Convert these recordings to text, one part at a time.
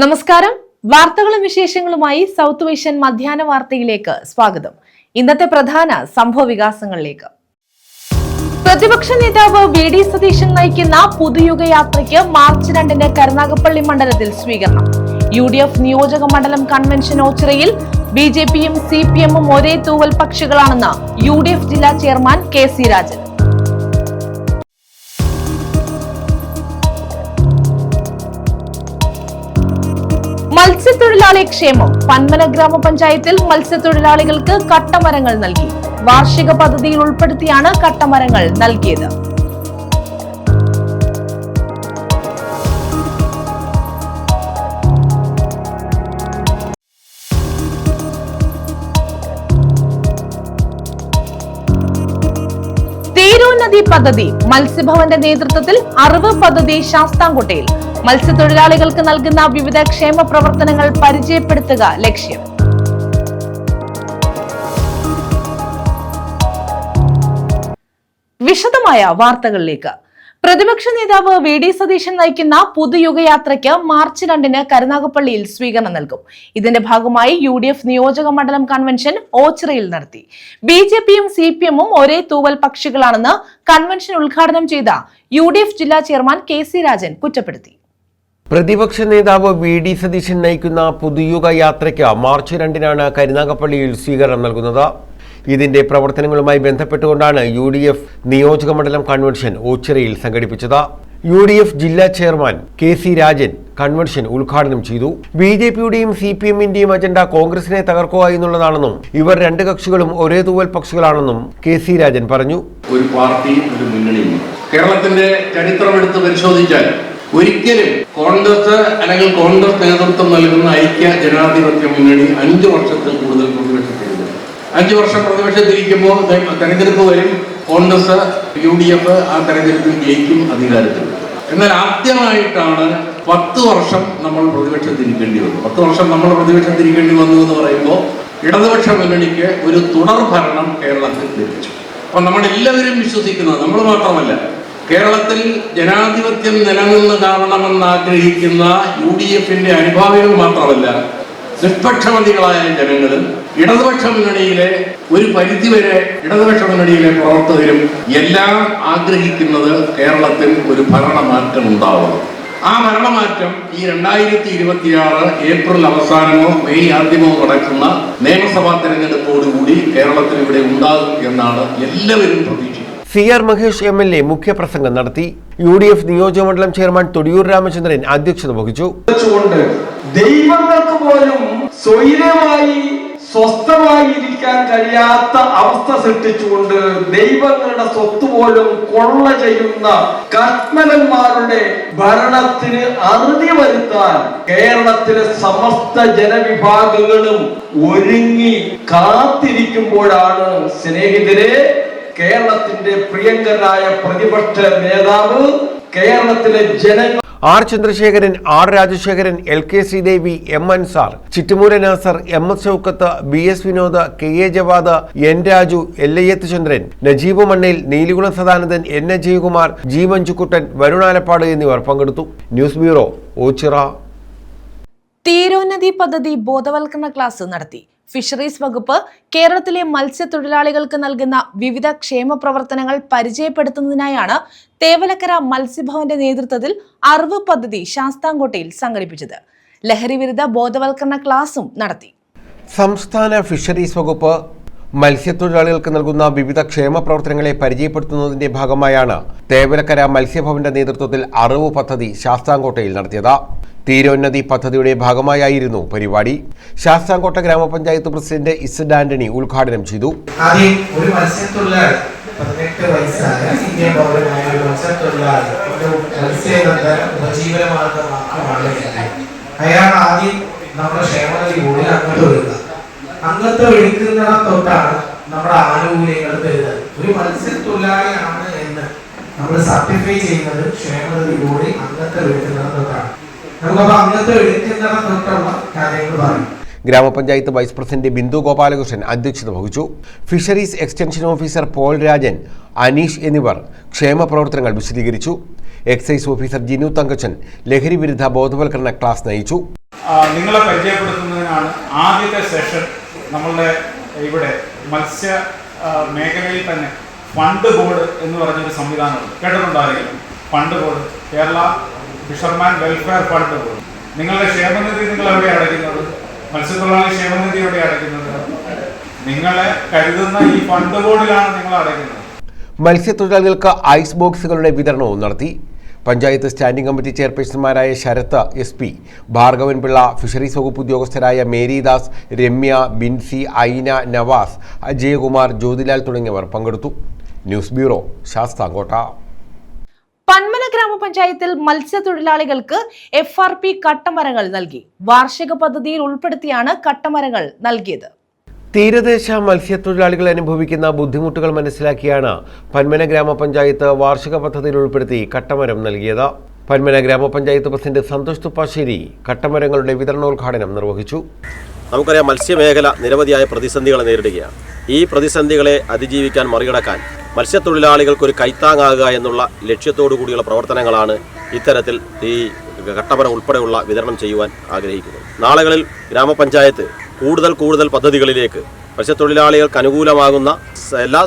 നമസ്കാരം. വാർത്തകളും വിശേഷങ്ങളുമായി സൗത്ത് വിഷൻ മധ്യാഹ്ന വാർത്തയിലേക്ക് സ്വാഗതം. ഇന്നത്തെ പ്രധാന സംഭവ വികാസങ്ങളിലേക്ക്. പ്രതിപക്ഷ നേതാവ് വി.ഡി. സതീശൻ നയിക്കുന്ന പുതുയുഗ യാത്രയ്ക്ക് മാർച്ച് 2-ന് കരുനാഗപ്പള്ളി മണ്ഡലത്തിൽ സ്വീകരണം. UDF നിയോജക മണ്ഡലം കൺവെൻഷൻ ഓച്ചിറയിൽ. BJPയും CPMഉം ഒരേ തൂവൽ പക്ഷികളാണെന്ന് UDF ജില്ലാ ചെയർമാൻ KC രാജൻ. മത്സ്യത്തൊഴിലാളി ക്ഷേമം. പന്മന ഗ്രാമപഞ്ചായത്തിൽ മത്സ്യത്തൊഴിലാളികൾക്ക് കട്ടമരങ്ങൾ നൽകി. വാർഷിക പദ്ധതിയിൽ ഉൾപ്പെടുത്തിയാണ് കട്ടമരങ്ങൾ നൽകിയത്. തീരോന്നതി പദ്ധതി. മത്സ്യഭവന്റെ നേതൃത്വത്തിൽ അറിവ് പദ്ധതി ശാസ്താംകോട്ടയിൽ. മത്സ്യത്തൊഴിലാളികൾക്ക് നൽകുന്ന വിവിധ ക്ഷേമ പ്രവർത്തനങ്ങൾ പരിചയപ്പെടുത്തുക ലക്ഷ്യം. വിശദമായ വാർത്തകളിലേക്ക്. പ്രതിപക്ഷ നേതാവ് വി.ഡി. സതീശൻ നയിക്കുന്ന പുതുയുഗയാത്രയ്ക്ക് മാർച്ച് 2-ന് കരുനാഗപ്പള്ളിയിൽ സ്വീകരണം നൽകും. ഇതിന്റെ ഭാഗമായി UDF നിയോജക മണ്ഡലം കൺവെൻഷൻ ഓച്ചിറയിൽ നടത്തി. BJPയും CPMഉം ഒരേ തൂവൽ പക്ഷികളാണെന്ന് കൺവെൻഷൻ ഉദ്ഘാടനം ചെയ്ത UDF ജില്ലാ ചെയർമാൻ KC രാജൻ കുറ്റപ്പെടുത്തി. പ്രതിപക്ഷ നേതാവ് വി.ഡി. സതീശൻ നയിക്കുന്ന പുതുയുഗ യാത്രയ്ക്ക് മാർച്ച് 2-നാണ് കരുനാഗപ്പള്ളിയിൽ സ്വീകരണം നൽകുന്നത്. ഇതിന്റെ പ്രവർത്തനങ്ങളുമായി ബന്ധപ്പെട്ടുകൊണ്ടാണ് UDF നിയോജക മണ്ഡലം കൺവെൻഷൻ ഓച്ചിറയിൽ സംഘടിപ്പിച്ചത്. UDF ജില്ലാ ചെയർമാൻ KC രാജൻ കൺവെൻഷൻ ഉദ്ഘാടനം ചെയ്തു. BJPയുടെയും CPMന്റെയും അജണ്ട കോൺഗ്രസിനെ തകർക്കുക എന്നുള്ളതാണെന്നും ഇവർ രണ്ട് കക്ഷികളും ഒരേ തൂവൽ പക്ഷികളാണെന്നും KC രാജൻ പറഞ്ഞു. ഒരു പാർട്ടിയും ഒരു മുന്നണിയും കേരളത്തിന്റെ ചരിത്രം എടുത്ത് പരിശോധിച്ചാൽ ഒരിക്കലും കോൺഗ്രസ് അല്ലെങ്കിൽ കോൺഗ്രസ് നേതൃത്വം നൽകുന്ന ഐക്യ ജനാധിപത്യ മുന്നണി 5 വർഷത്തിൽ കൂടുതൽ പ്രതിപക്ഷത്തിരുന്നു. 5 വർഷം പ്രതിപക്ഷത്തിരിക്കുമ്പോൾ തെരഞ്ഞെടുപ്പ് വരും. കോൺഗ്രസ് UDF ആ തെരഞ്ഞെടുപ്പിൽ ജയിക്കും, അധികാരത്തിൽ. എന്നാൽ ആദ്യമായിട്ടാണ് 10 വർഷം നമ്മൾ പ്രതിപക്ഷത്തിരിക്കേണ്ടി വന്നു. 10 വർഷം നമ്മൾ പ്രതിപക്ഷത്തിരിക്കേണ്ടി വന്നു എന്ന് പറയുമ്പോൾ ഇടതുപക്ഷ മുന്നണിക്ക് ഒരു തുടർ ഭരണം കേരളത്തിൽ ലഭിച്ചു. അപ്പൊ നമ്മളെല്ലാവരും വിശ്വസിക്കുന്നത്, നമ്മൾ മാത്രമല്ല, കേരളത്തിൽ ജനാധിപത്യം നിലനിന്ന് കാണണമെന്ന് ആഗ്രഹിക്കുന്ന UDFന്റെ അനുഭാവികൾ മാത്രമല്ല, നിഷ്പക്ഷമതികളായ ജനങ്ങളും ഇടതുപക്ഷ മുന്നണിയിലെ ഒരു പരിധിവരെ ഇടതുപക്ഷ മുന്നണിയിലെ പ്രവർത്തകരും എല്ലാം ആഗ്രഹിക്കുന്നത് കേരളത്തിൽ ഒരു ഭരണമാറ്റം ഉണ്ടാവണം. ആ ഭരണമാറ്റം ഈ 2026 ഏപ്രിൽ അവസാനമോ മെയ് ആദ്യമോ നടക്കുന്ന നിയമസഭാ തെരഞ്ഞെടുപ്പോടുകൂടി കേരളത്തിൽ ഇവിടെ ഉണ്ടാകും എന്നാണ് എല്ലാവരും പ്രതീക്ഷിക്കുന്നത്. CR മഹേഷ് MLA മുഖ്യപ്രസംഗം നടത്തി. UDF നിയോജകമണ്ഡലം ചെയർമാൻ തൊടിയൂർ രാമചന്ദ്രൻ അധ്യക്ഷത വഹിച്ചു. ദൈവങ്ങൾക്ക് പോലും സ്വൈരമായി സ്വസ്ഥമായി ഇരിക്കാൻ കഴിയാത്ത അവസ്ഥ സൃഷ്ടിച്ചുകൊണ്ട് ദൈവങ്ങളുടെ സ്വത്ത് പോലും കൊള്ള ചെയ്യുന്ന കശ്മലന്മാരുടെ ഭരണത്തിന് അറുതി വരുത്താൻ കേരളത്തിലെ സമസ്ത ജനവിഭാഗങ്ങളും ഒരുങ്ങി കാത്തിരിക്കുമ്പോഴാണ് സ്നേഹിതരെ കേരളത്തിന്റെ പ്രിയങ്കരായ പ്രതിപക്ഷ നേതാവ് കേരളത്തിലെ ജനങ്ങൾ R. Chandrasekharan, R. Rajasekharan, LK Sreedevi, M. Ansar, Chittumoola Nasar, MS Shoukath, BS Vinod, KA Javad, N. Raju, LIയത്ത് ചന്ദ്രൻ, നജീബ് മണ്ണയിൽ, നീലികുളം സദാനന്ദൻ, N. അജയ്കുമാർ, G. മഞ്ജുക്കുട്ടൻ, വരുൺ ആലപ്പാട് എന്നിവർ പങ്കെടുത്തു. News bureau, Ochira. തീരോന്നതി പദ്ധതി ബോധവൽക്കരണ ക്ലാസ് നടത്തി. ഫിഷറീസ് വകുപ്പ് കേരളത്തിലെ മത്സ്യത്തൊഴിലാളികൾക്ക് നൽകുന്ന വിവിധ ക്ഷേമ പ്രവർത്തനങ്ങൾ പരിചയപ്പെടുത്തുന്നതിനായാണ് തേവലക്കര മത്സ്യഭവന്റെ നേതൃത്വത്തിൽ അറിവ് പദ്ധതി ശാസ്താംകോട്ടയിൽ സംഘടിപ്പിച്ചത്. ലഹരി വിരുദ്ധ ബോധവൽക്കരണ ക്ലാസും നടത്തി. സംസ്ഥാന ഫിഷറീസ് വകുപ്പ് മത്സ്യത്തൊഴിലാളികൾക്ക് നൽകുന്ന വിവിധ ക്ഷേമ പ്രവർത്തനങ്ങളെ പരിചയപ്പെടുത്തുന്നതിന്റെ ഭാഗമായാണ് തേവലക്കര മത്സ്യഭവന്റെ നേതൃത്വത്തിൽ അറിവ് പദ്ധതി ശാസ്താംകോട്ടയിൽ നടത്തിയത്. തീരോന്നതി പദ്ധതിയുടെ ഭാഗമായായിരുന്നു പരിപാടി. ശാസ്താംകോട്ട ഗ്രാമപഞ്ചായത്ത് പ്രസിഡന്റ് ഇസഡ് ആന്റണി ഉദ്ഘാടനം ചെയ്തു. ആദ്യം ഒരു മത്സ്യത്തൊഴിലാളി 18 വയസ്സായ ഇന്ത്യൻ പൗരനായ ഒരു മത്സ്യത്തൊഴിലാളി ഒരു മത്സ്യബന്ധന ഉപജീവനമാർഗമാക്കുകയാണ്. അയാൾ ആദ്യം നമ്മുടെ ക്ഷേമനിധി ബോർഡിൽ അംഗത്വം എടുക്കുക. അംഗത്വം എടുക്കുന്നിടം തൊട്ടാണ് നമ്മുടെ ആനുകൂല്യങ്ങൾ തരുന്നത്. ഒരു മത്സ്യത്തൊഴിലാളിയാണ് എന്ന് നമ്മൾ സർട്ടിഫൈ ചെയ്യുന്നത് ക്ഷേമനിധി ബോർഡിൽ അംഗത്വം എടുക്കുന്നിടം തൊട്ടാണ്. നമുക്കപ്പോൾ അംഗത്വം എടുക്കുന്നിടം തൊട്ടുള്ള കാര്യങ്ങൾ പറയും. ഗ്രാമപഞ്ചായത്ത് വൈസ് പ്രസിഡന്റ് ബിന്ദു ഗോപാലകൃഷ്ണൻ അധ്യക്ഷത വഹിച്ചു. Fisheries extension officer Paul Rajan, Aneesh എന്നിവർ ക്ഷേമ പ്രവർത്തനങ്ങൾ വിശദീകരിച്ചു. എക്സൈസ് ഓഫീസർ ജിനു തങ്കച്ചൻ ലഹരി വിരുദ്ധ ബോധവൽക്കരണ ക്ലാസ് നയിച്ചു. നിങ്ങളെ പരിചയപ്പെടുത്തുന്നതിനാണ് ആദ്യത്തെ സെഷൻ നമ്മളുടെ ഇവിടെ മത്സ്യ മേഖലയിൽ തന്നെ ഫണ്ട് ബോർഡ് എന്ന് പറഞ്ഞൊരു സംവിധാനമുണ്ട്. കേട്ടിട്ടുണ്ടായിരിക്കും. Fund board, Kerala fisherman welfare fund board. നിങ്ങളുടെ ക്ഷേമനിധി നിങ്ങൾ എവിടെ അടയ്ക്കുന്നത്? മത്സ്യത്തൊഴിലാളി ക്ഷേമനിധി എവിടെ അടയ്ക്കുന്നത്? നിങ്ങളെ കരുതുന്ന ഈ ഫണ്ട് ബോർഡിലാണ് നിങ്ങൾ അടയ്ക്കുന്നത്. മത്സ്യത്തൊഴിലാളികൾക്ക് ഐസ് ബോക്സുകളുടെ വിതരണവും നടത്തി. പഞ്ചായത്ത് സ്റ്റാൻഡിംഗ് കമ്മിറ്റി ചെയർപേഴ്സൺമാരായ ശരത്ത് SP, ഭാർഗവൻ പിള്ള, ഫിഷറീസ് വകുപ്പ് ഉദ്യോഗസ്ഥരായ മേരിദാസ്, രമ്യ, ബിൻസി, ഐന, നവാസ്, അജയകുമാർ, ജ്യോതിലാൽ തുടങ്ങിയവർ പങ്കെടുത്തു. News bureau, Sasthamkotta. പന്മന ഗ്രാമപഞ്ചായത്തിൽ മത്സ്യത്തൊഴിലാളികൾക്ക് FRP കട്ടമരങ്ങൾ നൽകി. വാർഷിക പദ്ധതിയിൽ ഉൾപ്പെടുത്തിയാണ് കട്ടമരങ്ങൾ നൽകിയത്. തീരദേശ മത്സ്യത്തൊഴിലാളികൾ അനുഭവിക്കുന്ന ബുദ്ധിമുട്ടുകൾ മനസ്സിലാക്കിയാണ് പന്മന ഗ്രാമപഞ്ചായത്ത് വാർഷിക പദ്ധതിയിൽ ഉൾപ്പെടുത്തി കട്ടമരം നൽകിയത്. പന്മന ഗ്രാമപഞ്ചായത്ത് പ്രസിഡന്റ് സന്തോഷ് തുപ്പാശ്ശേരി കട്ടമരങ്ങളുടെ വിതരണോദ്ഘാടനം നിർവഹിച്ചു. നമുക്കറിയാം, മത്സ്യമേഖല നിരവധിയായ പ്രതിസന്ധികളെ നേരിടുകയാണ്. ഈ പ്രതിസന്ധികളെ അതിജീവിക്കാൻ, മറികടക്കാൻ മത്സ്യത്തൊഴിലാളികൾക്കൊരു കൈത്താങ്ങാകുക എന്നുള്ള ലക്ഷ്യത്തോടു കൂടിയുള്ള പ്രവർത്തനങ്ങളാണ് ഇത്തരത്തിൽ ഈ കട്ടമരം ഉൾപ്പെടെയുള്ള വിതരണം ചെയ്യുവാൻ ആഗ്രഹിക്കുന്നത്. നാളുകളിൽ ഗ്രാമപഞ്ചായത്ത് കൂടുതൽ പദ്ധതികളിലേക്ക് മത്സ്യത്തൊഴിലാളികൾക്ക് അനുകൂലമാകുന്ന എല്ലാ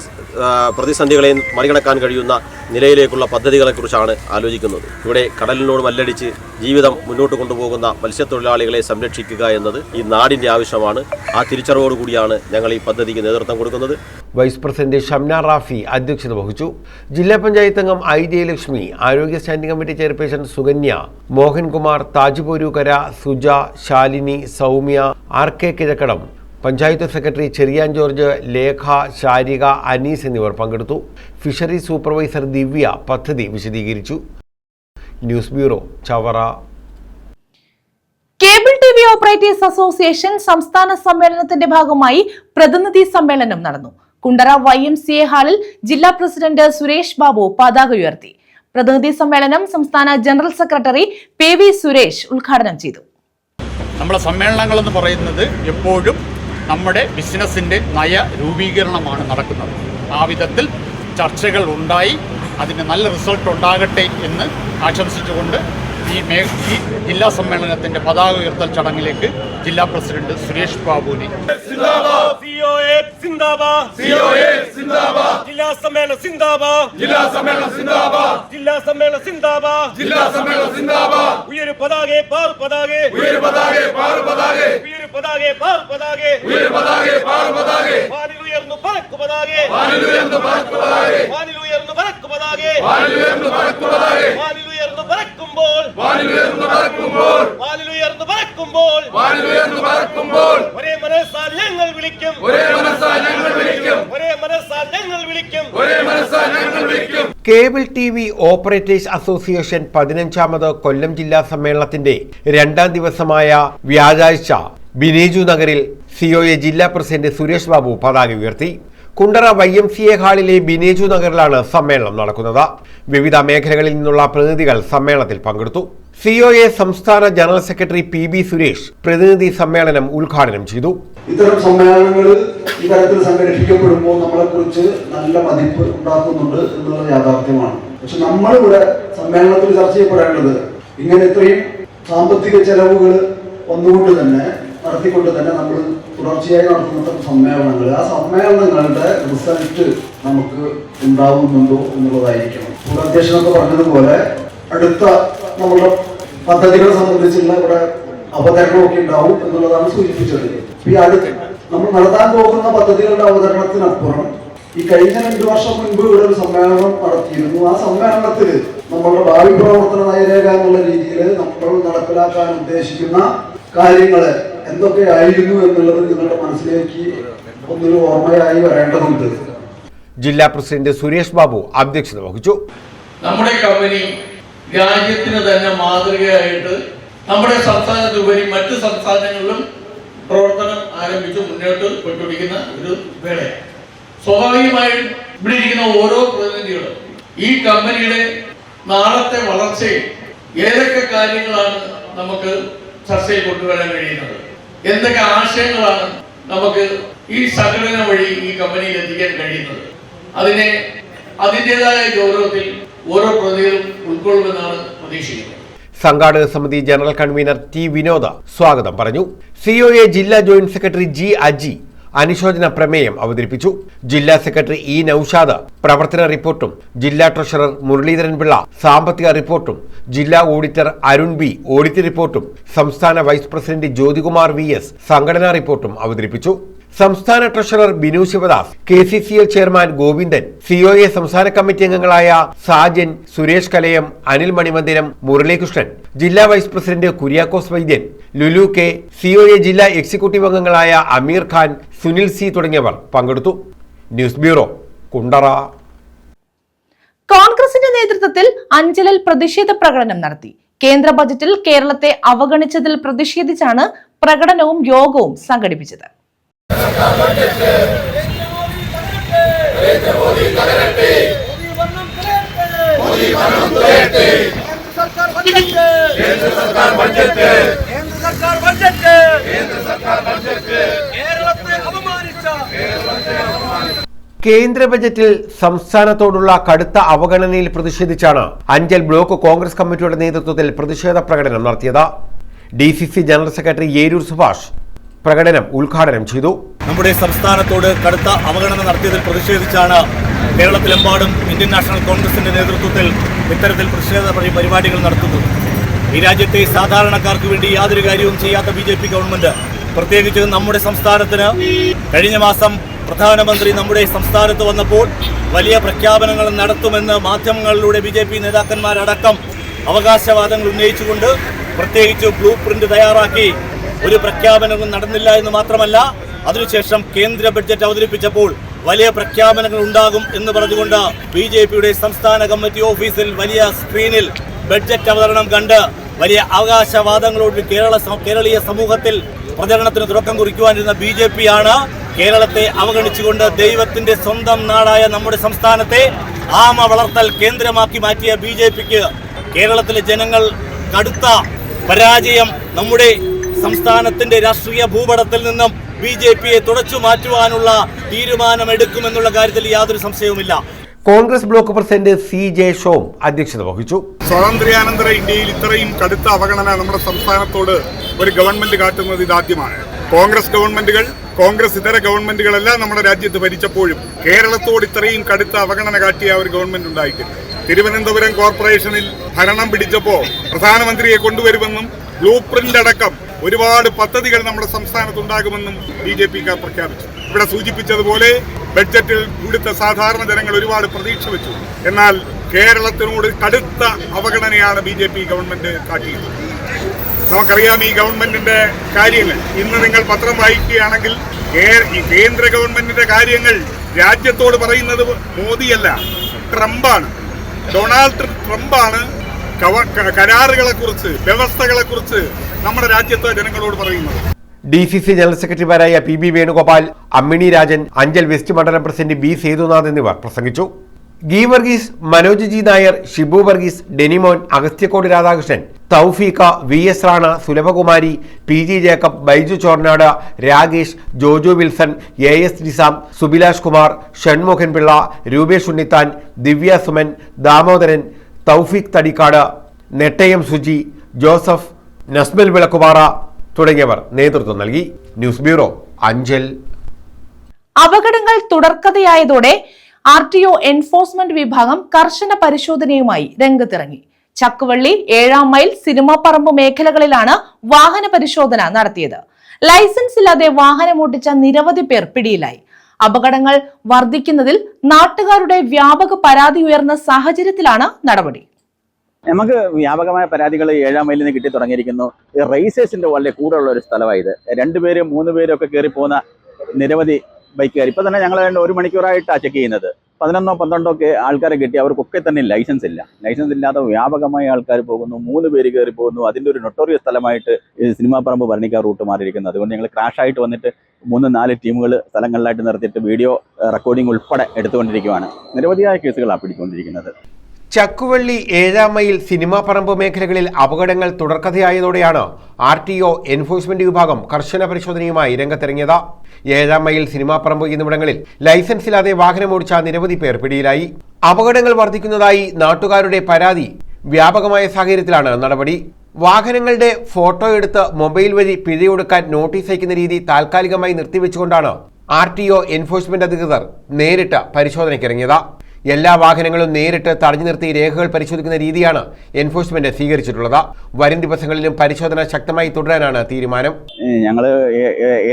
പ്രതിസന്ധികളെയും മറികടക്കാൻ കഴിയുന്ന നിലയിലേക്കുള്ള പദ്ധതികളെക്കുറിച്ചാണ് ആലോചിക്കുന്നത്. ഇവിടെ കടലിനോട് മല്ലടിച്ച് ജീവിതം മുന്നോട്ട് കൊണ്ടുപോകുന്ന മത്സ്യത്തൊഴിലാളികളെ സംരക്ഷിക്കുക എന്നത് ഈ നാടിൻ്റെ ആവശ്യമാണ്. ആ തിരിച്ചറിവോടുകൂടിയാണ് ഞങ്ങൾ ഈ പദ്ധതിക്ക് നേതൃത്വം കൊടുക്കുന്നത്. വൈസ് പ്രസിഡന്റ് ഷംന റാഫി അധ്യക്ഷത വഹിച്ചു. ജില്ലാ പഞ്ചായത്ത് അംഗം I. ജയലക്ഷ്മി, ആരോഗ്യ standing committee chairperson Sukanya, Mohankumar, Thajpoorukkara, Suja, Shalini, Soumya, RK Kizhakkadam, panchayat secretary Cherian George, Lekha, Sharika, Anees എന്നിവർ പങ്കെടുത്തു. ഫിഷറീസ് സൂപ്പർവൈസർ ദിവ്യ പദ്ധതി വിശദീകരിച്ചു. News bureau, Chavara. Cable TV operators association സംസ്ഥാന സമ്മേളനത്തിന്റെ ഭാഗമായി പ്രതിനിധി സമ്മേളനം നടന്നു. കുണ്ടറ YMCA ഹാളിൽ ജില്ലാ പ്രസിഡന്റ് സുരേഷ് ബാബു പതാക ഉയർത്തി. പ്രതിനിധി സമ്മേളനം സംസ്ഥാന ജനറൽ സെക്രട്ടറി PV സുരേഷ് ഉദ്ഘാടനം ചെയ്തു. നമ്മുടെ സമ്മേളനങ്ങൾ എന്ന് പറയുന്നത് എപ്പോഴും നമ്മുടെ ബിസിനസിൻ്റെ നയ രൂപീകരണമാണ് നടക്കുന്നത്. ആ വിധത്തിൽ ചർച്ചകൾ ഉണ്ടായി അതിന് നല്ല റിസൾട്ട് ഉണ്ടാകട്ടെ എന്ന് ആശംസിച്ചുകൊണ്ട് ഈ ജില്ലാ സമ്മേളനത്തിൻ്റെ പതാക ഉയർത്തൽ ചടങ്ങിലേക്ക് ജില്ലാ പ്രസിഡന്റ് സുരേഷ് ബാബുവിനെ ഒരേ മനസ്സാൽ ഞങ്ങൾ വിളിക്കും. കേബിൾ TV ഓപ്പറേറ്റേഴ്സ് അസോസിയേഷൻ 15ാമത് കൊല്ലം ജില്ലാ സമ്മേളനത്തിന്റെ 2ാം ദിവസമായ വ്യാഴാഴ്ച ബിനേജു നഗറിൽ COA ജില്ലാ പ്രസിഡന്റ് സുരേഷ് ബാബു പതാക ഉയർത്തി. കുണ്ടറ YMCA ഹാളിലെ ബിനേജു നഗറിലാണ് സമ്മേളനം നടക്കുന്നത്. വിവിധ മേഖലകളിൽ നിന്നുള്ള പ്രതിനിധികൾ സമ്മേളനത്തിൽ പങ്കെടുത്തു. COA സംസ്ഥാന ജനറൽ സെക്രട്ടറി PB സുരേഷ് പ്രതിനിധി സമ്മേളനം ഉദ്ഘാടനം ചെയ്തു. ഇത്തരം സമ്മേളനങ്ങൾ ഇത്തരത്തിൽ സംഘടിപ്പിക്കപ്പെടുമ്പോൾ നമ്മളെക്കുറിച്ച് നല്ല മതിപ്പ് ഉണ്ടാക്കുന്നുണ്ട് എന്നുള്ളത് യാഥാർത്ഥ്യമാണ്. പക്ഷെ നമ്മളിവിടെ സമ്മേളനത്തിൽ ചർച്ച ചെയ്യപ്പെടേണ്ടത് ഇങ്ങനെ ഇത്രയും സാമ്പത്തിക ചെലവുകൾ വന്നുകൊണ്ട് തന്നെ നടത്തിക്കൊണ്ട് തന്നെ നമ്മൾ തുടർച്ചയായി നടത്തുന്ന സമ്മേളനങ്ങൾ, ആ സമ്മേളനങ്ങളുടെ റിസൾട്ട് നമുക്ക് ഉണ്ടാവുന്നുണ്ടോ എന്നുള്ളതായിരിക്കണം. അധ്യക്ഷനൊക്കെ പറഞ്ഞതുപോലെ അടുത്ത നമ്മുടെ പദ്ധതികളെ സംബന്ധിച്ചുള്ള ഇവിടെ അവതരണമൊക്കെ ഉണ്ടാവും എന്നുള്ളതാണ് സൂചിപ്പിച്ചത്. ഈ അടുത്ത് നമ്മൾ നടത്താൻ പോകുന്ന പദ്ധതികളുടെ അവതരണത്തിനപ്പുറം ഈ കഴിഞ്ഞ 2 വർഷം മുൻപ് ഇവിടെ ഒരു സമ്മേളനം നടത്തിയിരുന്നു. ആ സമ്മേളനത്തിൽ നമ്മളുടെ ഭാവി പ്രവർത്തന നയരേഖ എന്നുള്ള രീതിയിൽ നമ്മൾ നടപ്പിലാക്കാൻ ഉദ്ദേശിക്കുന്ന കാര്യങ്ങൾ എന്തൊക്കെയായിരുന്നു എന്നുള്ളത് നിങ്ങളുടെ മനസ്സിലേക്ക് ഒന്നൊരു ഓർമ്മയായി വരേണ്ടതുണ്ട്. ജില്ലാ പ്രസിഡന്റ് സുരേഷ് ബാബു അധ്യക്ഷത വഹിച്ചു. നമ്മുടെ കമ്പനി രാജ്യത്തിന് തന്നെ മാതൃകയായിട്ട് നമ്മുടെ സംസ്ഥാനത്തുപരി മറ്റ് സംസ്ഥാനങ്ങളിലും പ്രവർത്തനം ആരംഭിച്ച് മുന്നോട്ട് കൊണ്ടുപിടിക്കുന്ന ഒരു വേളയാണ്. സ്വാഭാവികമായും ഇവിടെ ഇരിക്കുന്ന ഓരോ പ്രതിനിധികളും ഈ കമ്പനിയുടെ നാളത്തെ വളർച്ചയിൽ ഏതൊക്കെ കാര്യങ്ങളാണ് നമുക്ക് ചർച്ചയിൽ കൊണ്ടുവരാൻ കഴിയുന്നത്, എന്തൊക്കെ ആശയങ്ങളാണ് നമുക്ക് ഈ സംഘടന വഴി ഈ കമ്പനിയിൽ എത്തിക്കാൻ കഴിയുന്നത്, അതിനെ അതിൻ്റെതായ ഗൗരവത്തിൽ ഓരോ പ്രതികളും ഉൾക്കൊള്ളുമെന്നാണ് പ്രതീക്ഷിക്കുന്നത്. സംഘാടക സമിതി ജനറൽ കൺവീനർ ടി വിനോദ സ്വാഗതം പറഞ്ഞു. COA ജില്ലാ ജോയിന്റ് സെക്രട്ടറി G അജി അനുശോചന പ്രമേയം അവതരിപ്പിച്ചു. ജില്ലാ സെക്രട്ടറി E നൌഷാദ് പ്രവർത്തന റിപ്പോർട്ടും, ജില്ലാ ട്രഷറർ മുരളീധരൻ പിള്ള സാമ്പത്തിക റിപ്പോർട്ടും, ജില്ലാ ഓഡിറ്റർ അരുൺ B ഓഡിറ്റ് റിപ്പോർട്ടും, സംസ്ഥാന വൈസ് പ്രസിഡന്റ് ജ്യോതികുമാർ VS സംഘടനാ റിപ്പോർട്ടും അവതരിപ്പിച്ചു. സംസ്ഥാന treasurer Binu Sivadas, KCCL chairman Govindan, COA സംസ്ഥാന കമ്മിറ്റി അംഗങ്ങളായ സാജൻ, സുരേഷ് കലയം, അനിൽ മണിമന്ദിരം, മുരളീകൃഷ്ണൻ, ജില്ലാ വൈസ് പ്രസിഡന്റ് കുര്യാക്കോസ് വൈദ്യൻ, ലുലു കെ, COA ജില്ലാ എക്സിക്യൂട്ടീവ് അംഗങ്ങളായ അമീർ ഖാൻ, സുനിൽ C തുടങ്ങിയവർ പങ്കെടുത്തു. News bureau, Kundara. കോൺഗ്രസിന്റെ നേതൃത്വത്തിൽ അഞ്ചലിൽ പ്രതിഷേധ പ്രകടനം നടത്തി. കേന്ദ്ര ബജറ്റിൽ കേരളത്തെ അവഗണിച്ചതിൽ പ്രതിഷേധിച്ചാണ് പ്രകടനവും യോഗവും സംഘടിപ്പിച്ചത്. കേന്ദ്ര ബജറ്റിൽ സംസ്ഥാനത്തോടുള്ള കടുത്ത അവഗണനയിൽ പ്രതിഷേധിച്ചാണ് അഞ്ചൽ ബ്ലോക്ക് കോൺഗ്രസ് കമ്മിറ്റിയുടെ നേതൃത്വത്തിൽ പ്രതിഷേധ പ്രകടനം നടത്തിയത്. DCC general secretary Eroor Subhash പ്രകടനം ഉദ്ഘാടനം ചെയ്തു. നമ്മുടെ സംസ്ഥാനത്തോട് കടുത്ത അവഗണന നടത്തിയതിൽ പ്രതിഷേധിച്ചാണ് കേരളത്തിലെമ്പാടും ഇന്ത്യൻ നാഷണൽ കോൺഗ്രസിന്റെ നേതൃത്വത്തിൽ ഇത്തരത്തിൽ പ്രതിഷേധ പരിപാടികൾ നടത്തുന്നത്. ഈ രാജ്യത്തെ സാധാരണക്കാർക്ക് വേണ്ടി യാതൊരു കാര്യവും ചെയ്യാത്ത BJP ഗവൺമെന്റ്, പ്രത്യേകിച്ച് നമ്മുടെ സംസ്ഥാനത്തിന് കഴിഞ്ഞ മാസം പ്രധാനമന്ത്രി നമ്മുടെ സംസ്ഥാനത്ത് വന്നപ്പോൾ വലിയ പ്രഖ്യാപനങ്ങൾ നടത്തുമെന്ന് മാധ്യമങ്ങളിലൂടെ BJP നേതാക്കന്മാരടക്കം അവകാശവാദങ്ങൾ ഉന്നയിച്ചുകൊണ്ട് പ്രത്യേകിച്ച് ബ്ലൂ പ്രിന്റ് തയ്യാറാക്കി ഒരു പ്രഖ്യാപനവും നടന്നില്ല എന്ന് മാത്രമല്ല, അതിനുശേഷം കേന്ദ്ര ബഡ്ജറ്റ് അവതരിപ്പിച്ചപ്പോൾ വലിയ പ്രഖ്യാപനങ്ങൾ ഉണ്ടാകും എന്ന് പറഞ്ഞുകൊണ്ട് BJPയുടെ സംസ്ഥാന കമ്മിറ്റി ഓഫീസിൽ വലിയ സ്ക്രീനിൽ ബഡ്ജറ്റ് അവതരണം കണ്ട് വലിയ അവകാശവാദങ്ങളോട് കേരളീയ സമൂഹത്തിൽ പ്രചരണത്തിന് തുടക്കം കുറിക്കുവാനിരുന്ന BJP ആണ് കേരളത്തെ അവഗണിച്ചുകൊണ്ട് ദൈവത്തിന്റെ സ്വന്തം നാടായ നമ്മുടെ സംസ്ഥാനത്തെ ആമ വളർത്തൽ കേന്ദ്രമാക്കി മാറ്റിയ BJPക്ക് കേരളത്തിലെ ജനങ്ങൾ കടുത്ത പരാജയം നമ്മുടെ സംസ്ഥാനത്തിന്റെ രാഷ്ട്രീയ ഭൂപടത്തിൽ നിന്നും BJPയെ തുടച്ചു മാറ്റുവാനുള്ള തീരുമാനമെടുക്കുമെന്നുള്ള കാര്യത്തിൽ യാതൊരു സംശയവുമില്ല. കോൺഗ്രസ് ബ്ലോക്ക് പ്രസിഡന്റ് CJ ഷോം അധ്യക്ഷത വഹിച്ചു. സ്വാതന്ത്ര്യാനന്തര ഇന്ത്യയിൽ ഇത്രയും കടുത്ത അവഗണന നമ്മുടെ സംസ്ഥാനത്തോട് ഒരു ഗവൺമെന്റ് കാട്ടുന്നത് ഇതാദ്യമാണ്. കോൺഗ്രസ് ഗവൺമെന്റുകൾ, കോൺഗ്രസ് ഇതര ഗവൺമെന്റുകളെല്ലാം നമ്മുടെ രാജ്യത്ത് ഭരിച്ചപ്പോഴും കേരളത്തോട് ഇത്രയും കടുത്ത അവഗണന കാട്ടിയ ഒരു ഗവൺമെന്റ് ഉണ്ടായിട്ടില്ല. തിരുവനന്തപുരം കോർപ്പറേഷനിൽ ഭരണം പിടിച്ചപ്പോൾ പ്രധാനമന്ത്രിയെ കൊണ്ടുവരുമെന്നും ബ്ലൂ പ്രിന്റ് അടക്കം ഒരുപാട് പദ്ധതികൾ നമ്മുടെ സംസ്ഥാനത്തുണ്ടാകുമെന്നും BJPക്കാർ പ്രഖ്യാപിച്ചു. ഇവിടെ സൂചിപ്പിച്ചതുപോലെ ബഡ്ജറ്റിൽ ഇവിടുത്തെ സാധാരണ ജനങ്ങൾ ഒരുപാട് പ്രതീക്ഷ വെച്ചു. എന്നാൽ കേരളത്തിനോട് കടുത്ത അവഗണനയാണ് BJP ഗവൺമെന്റ് കാട്ടിയത്. നമുക്കറിയാം ഈ ഗവൺമെന്റിന്റെ കാര്യങ്ങൾ. ഇന്ന് നിങ്ങൾ പത്രം വായിക്കുകയാണെങ്കിൽ ഈ കേന്ദ്ര ഗവൺമെന്റിന്റെ കാര്യങ്ങൾ രാജ്യത്തോട് പറയുന്നത് മോദിയല്ല, ട്രംപാണ്. ഡൊണാൾഡ് ട്രംപാണ് കരാറുകളെ കുറിച്ച്, വ്യവസ്ഥകളെ കുറിച്ച് നമ്മുടെ രാജ്യത്തെ ജനങ്ങളോട് പറയുന്നത്. DCC ജനറൽ സെക്രട്ടറിമാരായ PB വേണുഗോപാൽ, അമ്മിണി രാജൻ, അഞ്ചൽ വെസ്റ്റ് മണ്ഡലം പ്രസിഡന്റ് B സേതുനാഥ് എന്നിവർ പ്രസംഗിച്ചു. ഗി Varghese, Manoj G Nair, Shibu Varghese, Denimon, Agasthyakode Radhakrishnan, Thoufeeqa, VS Rana, Sulabhakumari, PG Jacob, Baiju Chornad, Rakesh, Jojo Wilson, AS Nizam, Subilash Kumar, Shanmukhan Pillai, Rupesh Unnithan, Divya Suman, Damodaran, Thoufeeq Thadikkad, Nettayam Suji, Joseph, Nasmal Vilakkupara തുടങ്ങിയവർ നേതൃത്വം നൽകി. News bureau, Anchal. അപകടങ്ങൾ തുടർക്കഥയായതോടെ RTO എൻഫോഴ്സ്മെന്റ് വിഭാഗം കർശന പരിശോധനയുമായി രംഗത്തിറങ്ങി. ചക്കുവള്ളി, 7-ാം മൈൽ, സിനിമാപ്പറമ്പ് മേഖലകളിലാണ് വാഹന പരിശോധന നടത്തിയത്. ലൈസൻസ് ഇല്ലാതെ വാഹനമോട്ടിച്ച നിരവധി പേർ പിടിയിലായി. അപകടങ്ങൾ വർദ്ധിക്കുന്നതിൽ നാട്ടുകാരുടെ വ്യാപക പരാതി ഉയർന്ന സാഹചര്യത്തിലാണ് നടപടി. നമുക്ക് വ്യാപകമായ പരാതികൾ 7-ാം മൈലിൽ നിന്ന് കിട്ടി തുടങ്ങിയിരിക്കുന്നു. റേസേഴ്സിന്റെ വളരെ കൂടുതലുള്ള ഒരു സ്ഥലമായത്. 2 പേരും 3 പേരും ഒക്കെ കയറി പോകുന്ന നിരവധി ബൈക്കുകാർ. ഇപ്പൊ തന്നെ ഞങ്ങൾ 1 മണിക്കൂറായിട്ടാണ് ചെക്ക് ചെയ്യുന്നത്. 11-12 ഒക്കെ ആൾക്കാരെ കിട്ടി. അവർക്കൊക്കെ തന്നെ ലൈസൻസ് ഇല്ല. ലൈസൻസ് ഇല്ലാതെ വ്യാപകമായ ആൾക്കാർ പോകുന്നു. 3 പേര് കയറി പോകുന്നു. അതിന്റെ ഒരു നൊട്ടോറിയസ് സ്ഥലമായിട്ട് സിനിമാപ്പറമ്പ് ഭരണിക്കാർ റൂട്ട് മാറിയിരിക്കുന്നത്. അതുകൊണ്ട് ഞങ്ങൾ ക്രാഷ് ആയിട്ട് വന്നിട്ട് 3-4 ടീമുകൾ സ്ഥലങ്ങളിലായിട്ട് നിർത്തിയിട്ട് വീഡിയോ റെക്കോർഡിംഗ് ഉൾപ്പെടെ എടുത്തുകൊണ്ടിരിക്കുകയാണ്. നിരവധിയായ കേസുകളാണ് പിടിച്ചുകൊണ്ടിരിക്കുന്നത്. ചക്കുവള്ളി, 7-ാം മൈൽ, സിനിമാപ്പറമ്പ് മേഖലകളിൽ അപകടങ്ങൾ തുടർക്കഥയായതോടെയാണ് RTO എൻഫോഴ്സ്മെന്റ് വിഭാഗം കർശന പരിശോധനയുമായി രംഗത്തിറങ്ങിയത്. 7-ാം മൈൽ, സിനിമാപ്പറമ്പ് എന്നിവിടങ്ങളിൽ ലൈസൻസില്ലാതെ വാഹനമോടിച്ച നിരവധി പേർ പിടിയിലായി. അപകടങ്ങൾ വർദ്ധിക്കുന്നതായി നാട്ടുകാരുടെ പരാതി വ്യാപകമായ സാഹചര്യത്തിലാണ് നടപടി. വാഹനങ്ങളുടെ ഫോട്ടോ എടുത്ത് മൊബൈൽ വഴി പിഴയൊടുക്കാൻ നോട്ടീസ് അയക്കുന്ന രീതി താൽക്കാലികമായി നിർത്തിവെച്ചുകൊണ്ടാണ് RTO എൻഫോഴ്സ്മെന്റ് അധികൃതർ നേരിട്ട് പരിശോധനയ്ക്കിറങ്ങിയത്. എല്ലാ വാഹനങ്ങളും നേരിട്ട് തടഞ്ഞു നിർത്തി രേഖകൾ പരിശോധിക്കുന്ന രീതിയാണ് എൻഫോഴ്സ്മെന്റ് സ്വീകരിച്ചിട്ടുള്ളത്. വരും ദിവസങ്ങളിലും പരിശോധന ശക്തമായി തുടരാനാണ് തീരുമാനം. ഞങ്ങൾ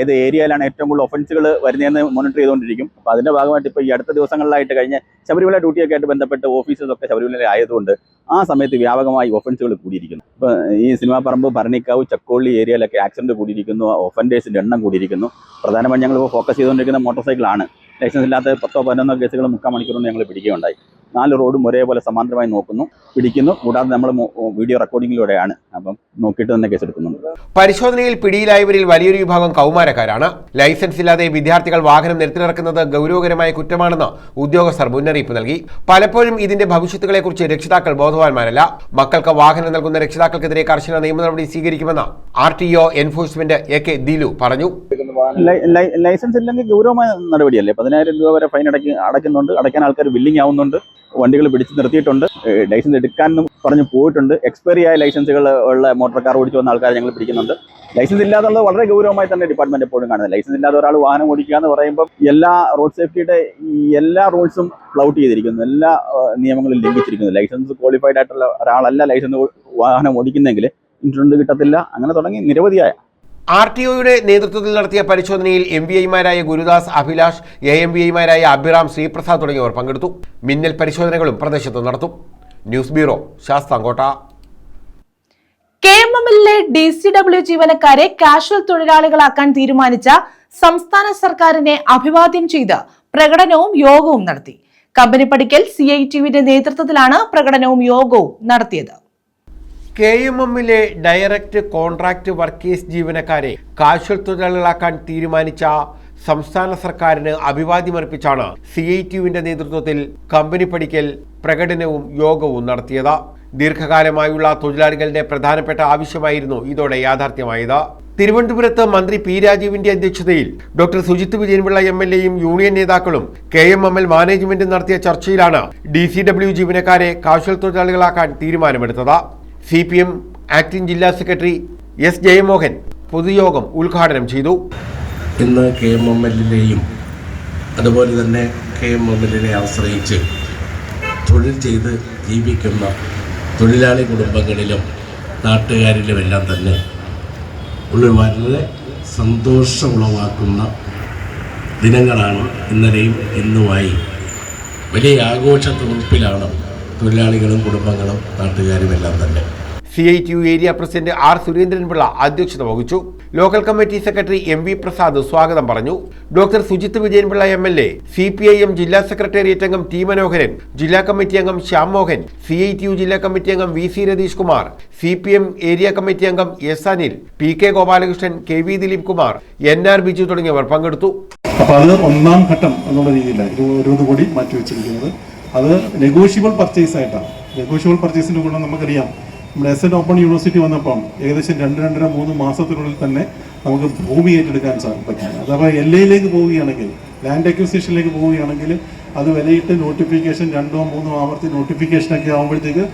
ഏത് ഏരിയയിലാണ് ഏറ്റവും കൂടുതൽ ഒഫൻസുകൾ വരുന്നതെന്ന് മോണിറ്റർ ചെയ്തുകൊണ്ടിരിക്കും. അപ്പോൾ അതിന്റെ ഭാഗമായിട്ട് ഇപ്പോൾ ഈ അടുത്ത ദിവസങ്ങളിലായിട്ട് കഴിഞ്ഞ ശബരിമല ഡ്യൂട്ടിയൊക്കെ ആയിട്ട് ബന്ധപ്പെട്ട് ഓഫീസേഴ്സൊക്കെ ശബരിമല ആയതുകൊണ്ട് ആ സമയത്ത് വ്യാപകമായി ഒഫൻസുകൾ കൂടിയിരിക്കുന്നു. ഇപ്പോൾ ഈ സിനിമാപ്പറമ്പ്, ഭരണിക്കാവ്, ചക്കോള്ളി ഏരിയയിലൊക്കെ ആക്സിഡന്റ് കൂടിയിരിക്കുന്നു, ഒഫൻഡേഴ്സിന്റെ എണ്ണം കൂടിയിരിക്കുന്നു. പ്രധാനമായും ഞങ്ങൾ ഫോക്കസ് ചെയ്തുകൊണ്ടിരിക്കുന്ന മോട്ടോർ സൈക്കിളാണ്. ലൈസൻസ് ഇല്ലാത്ത 10-11 കേസുകൾ 3/4 മണിക്കൂർ ഞങ്ങൾ പിടിക്കുകയുണ്ടായി. 4 റോഡും ഒരേപോലെ സമാന്തരമായി നോക്കുന്നു, പിടിക്കുന്നു. കൂടാതെ നമ്മൾ വീഡിയോ റെക്കോർഡിങ്ങിലൂടെയാണ് അപ്പം നോക്കിയിട്ട് തന്നെ കേസെടുക്കുന്നുണ്ട്. പരിശോധനയിൽ പിടിയിലായവരിൽ വലിയൊരു വിഭാഗം കൗമാരക്കാരാണ്. ലൈസൻസ് ഇല്ലാതെ വിദ്യാർത്ഥികൾ വാഹനം നിരത്തിലിറക്കുന്നത് ഗൗരവകരമായ കുറ്റമാണെന്ന് ഉദ്യോഗസ്ഥർ മുന്നറിയിപ്പ് നൽകി. പലപ്പോഴും ഇതിന്റെ ഭവിഷ്യത്തുകളെക്കുറിച്ച് രക്ഷിതാക്കൾ ബോധവാന്മാരല്ല. മക്കൾക്ക് വാഹനം നൽകുന്ന രക്ഷിതാക്കൾക്കെതിരെ കർശന നിയമ നടപടി സ്വീകരിക്കുമെന്ന് RTO എൻഫോഴ്സ്മെന്റ് AK ദിലു പറഞ്ഞു. ലൈസൻസ് ഇല്ലെങ്കിൽ ഗൗരവമായ നടപടിയല്ലേ. 10,000 രൂപ വരെ ഫൈൻ അടയ്ക്കുന്നുണ്ട്. അടയ്ക്കാൻ ആൾക്കാർ വില്ലിങ് ആവുന്നുണ്ട്. വണ്ടികൾ പിടിച്ച് നിർത്തിയിട്ടുണ്ട്. ലൈസൻസ് എടുക്കാനെന്ന് പറഞ്ഞ് പോയിട്ടുണ്ട്. എക്സ്പയറി ആയ ലൈസൻസുകൾ ഉള്ള മോട്ടോർ കാർ ഓടിച്ചു വന്ന ആൾക്കാരെ ഞങ്ങൾ പിടിക്കുന്നുണ്ട്. ലൈസൻസ് ഇല്ലാതുള്ളത് വളരെ ഗൗരവമായി തന്നെ ഡിപ്പാർട്ട്മെന്റ് എപ്പോഴും കാണുന്നത്. ലൈസൻസ് ഇല്ലാതെ ഒരാൾ വാഹനം ഓടിക്കുക എന്ന് പറയുമ്പോൾ എല്ലാ റോഡ് സേഫ്റ്റിയുടെ എല്ലാ റൂൾസും ഫ്ലൗട്ട് ചെയ്തിരിക്കുന്നു, എല്ലാ നിയമങ്ങളും ലംഘിച്ചിരിക്കുന്നു. ലൈസൻസ് ക്വാളിഫൈഡ് ആയിട്ടുള്ള ഒരാളല്ല ലൈസൻസ് വാഹനം ഓടിക്കുന്നെങ്കിൽ ഇൻഷുറൻസ് കിട്ടത്തില്ല. അങ്ങനെ തുടങ്ങി നിരവധിയായ RTOയുടെ നേതൃത്വത്തിൽ നടത്തിയ പരിശോധനയിൽ MVIമാരായ ഗുരുദാസ്, അഭിലാഷ്, AMVIമാരായ അഭിറാം, ശ്രീപ്രസാദ് തുടങ്ങിയവർ പങ്കെടുത്തു. മിന്നൽ പരിശോധനകളും പ്രദേശത്ത് നടത്തും. News bureau, Sasthamkotta. KMMLലെ DCW ജീവനക്കാരെ കാഷ്വൽ തൊഴിലാളികളാക്കാൻ തീരുമാനിച്ച സംസ്ഥാന സർക്കാരിനെ അഭിവാദ്യം ചെയ്ത് പ്രകടനവും യോഗവും നടത്തി. കമ്പനിപ്പടിക്കൽ CITUവിന്റെ നേതൃത്വത്തിലാണ് പ്രകടനവും യോഗവും നടത്തിയത്. KMMലെ ഡയറക്റ്റ് കോൺട്രാക്ട് വർക്കേഴ്സ് ജീവനക്കാരെ കാഷ്വൽ തൊഴിലാളികളാക്കാൻ തീരുമാനിച്ച സംസ്ഥാന സർക്കാരിന് അഭിവാദ്യമർപ്പിച്ചാണ് CITUവിന്റെ നേതൃത്വത്തിൽ കമ്പനി പടിക്കൽ പ്രകടനവും യോഗവും നടത്തിയത്. ദീർഘകാലമായുള്ള തൊഴിലാളികളുടെ പ്രധാനപ്പെട്ട ആവശ്യമായിരുന്നു ഇതോടെ യാഥാർത്ഥ്യമായത്. തിരുവനന്തപുരത്ത് മന്ത്രി P. രാജീവിന്റെ അധ്യക്ഷതയിൽ ഡോക്ടർ സുജിത് വിജയൻപിള്ള MLAയും യൂണിയൻ നേതാക്കളും KMML മാനേജ്മെന്റും നടത്തിയ ചർച്ചയിലാണ് DCW ജീവനക്കാരെ കാഷ്വൽ തൊഴിലാളികളാക്കാൻ തീരുമാനമെടുത്തത്. CPM ആക്ടിംഗ് ജില്ലാ സെക്രട്ടറി S. ജയമോഹൻ പൊതുയോഗം ഉദ്ഘാടനം ചെയ്തു. ഇന്ന് KMMLലെയും അതുപോലെ തന്നെ KMMLനെ ആശ്രയിച്ച് തൊഴിൽ ചെയ്ത് ജീവിക്കുന്ന തൊഴിലാളി കുടുംബങ്ങളിലും നാട്ടുകാരിലുമെല്ലാം തന്നെ വളരെ സന്തോഷമുളവാക്കുന്ന ദിനങ്ങളാണ് ഇന്നലെയും ഇന്നുമായി. വലിയ ആഘോഷ തുറപ്പിലാണ് തൊഴിലാളികളും കുടുംബങ്ങളും നാട്ടുകാരുമെല്ലാം തന്നെ. CITU area president R. Surendran Pillai അധ്യക്ഷത വഹിച്ചു. Local committee secretary MV Prasad സ്വാഗതം പറഞ്ഞു. Doctor Sujith Vijayan Pillai MLA, CPIM ജില്ലാ സെക്രട്ടേറിയറ്റ് അംഗം T. മനോഹരൻ, ജില്ലാ കമ്മിറ്റി അംഗം ശ്യാം മോഹൻ, CITU ജില്ലാ കമ്മിറ്റി അംഗം VC Ratheesh Kumar, CPM area committee അംഗം S. Anil, PK Gopalakrishnan, KV Dileep Kumar, NR Biju തുടങ്ങിയവർ പങ്കെടുത്തു. അപ്പോൾ അത് ഒന്നാം ഘട്ടം എന്നുള്ള രീതിയിലാണ് 20 കോടി മാറ്റിവെച്ചിരിക്കുന്നത്. അത് നെഗോഷ്യബിൾ പർച്ചേസ് ആയിട്ടാണ്. നെഗോഷ്യബിൾ പർച്ചേസിൻ്റെ ഗുണം നമുക്കറിയാം. നമ്മുടെ SN ഓപ്പൺ യൂണിവേഴ്സിറ്റി വന്നപ്പം ഏകദേശം 2-2.5 മാസത്തിനുള്ളിൽ തന്നെ നമുക്ക് ഭൂമി ഏറ്റെടുക്കാൻ പറ്റും. അഥവാ LAയിലേക്ക് പോവുകയാണെങ്കിൽ, ലാൻഡ് അക്വിസിഷനിലേക്ക് പോവുകയാണെങ്കിൽ അത് വിലയിട്ട് നോട്ടിഫിക്കേഷൻ 2-3 ആവർത്തി നോട്ടിഫിക്കേഷനൊക്കെ ആകുമ്പോഴത്തേക്ക്